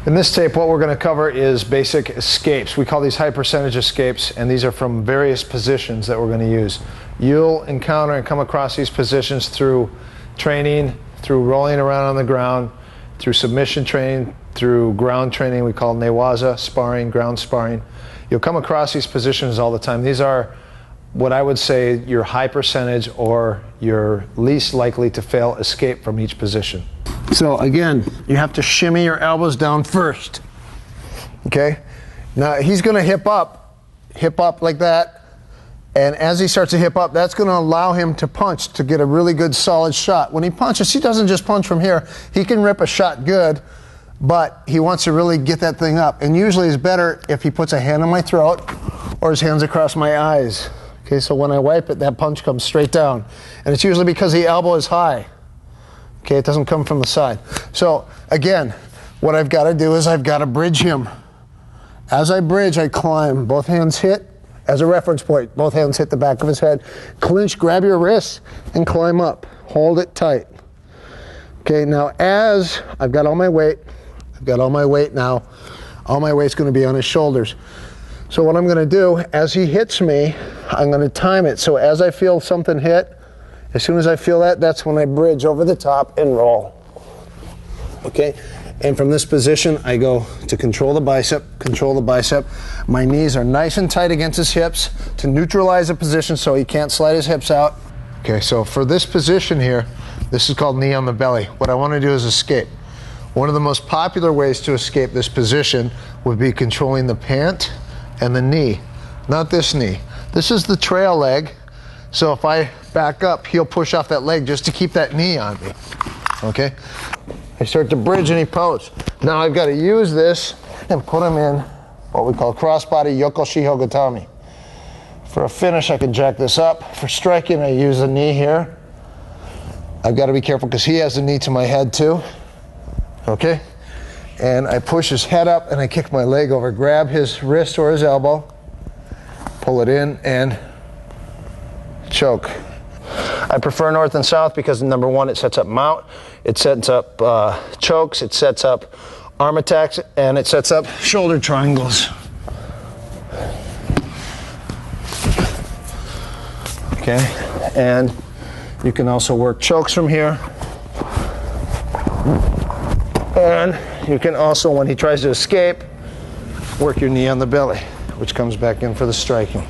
In this tape, what we're going to cover is basic escapes. We call these high percentage escapes, and these are from various positions that we're going to use. You'll encounter and come across these positions through training, through rolling around on the ground, through submission training, through ground training. We call newaza sparring, ground sparring. You'll come across these positions all the time. These are what I would say your high percentage or your least likely to fail escape from each position. So again, you have to shimmy your elbows down first. Okay? Now he's going to hip up like that. And as he starts to hip up, that's going to allow him to punch to get a really good solid shot. When he punches, he doesn't just punch from here. He can rip a shot good, but he wants to really get that thing up. And usually it's better if he puts a hand on my throat or his hands across my eyes. Okay, so when I wipe it, that punch comes straight down. And it's usually because the elbow is high. Okay, it doesn't come from the side. So again, what I've got to do is I've got to bridge him. As I bridge, I climb. Both hands hit. As a reference point, both hands hit the back of his head. Clinch, grab your wrists, and climb up. Hold it tight. Okay, now as I've got all my weight now, all my weight's going to be on his shoulders. So what I'm going to do, as he hits me, I'm going to time it. So as I feel something hit, as soon as I feel that, that's when I bridge over the top and roll. Okay? And from this position, I go to control the bicep, control the bicep. My knees are nice and tight against his hips to neutralize the position so he can't slide his hips out. Okay, so for this position here, this is called knee on the belly. What I want to do is escape. One of the most popular ways to escape this position would be controlling the pant and the knee, not this knee. This is the trail leg. So if I back up, he'll push off that leg just to keep that knee on me, okay? I start to bridge and he pose. Now I've got to use this and put him in what we call crossbody yokoshi hogatami. For a finish, I can jack this up. For striking, I use the knee here. I've got to be careful because he has the knee to my head too, okay? And I push his head up and I kick my leg over, grab his wrist or his elbow, pull it in and choke. I prefer north and south because number one, it sets up mount, it sets up chokes, it sets up arm attacks, and it sets up shoulder triangles. Okay, and you can also work chokes from here. And you can also, when he tries to escape, work your knee on the belly, which comes back in for the striking.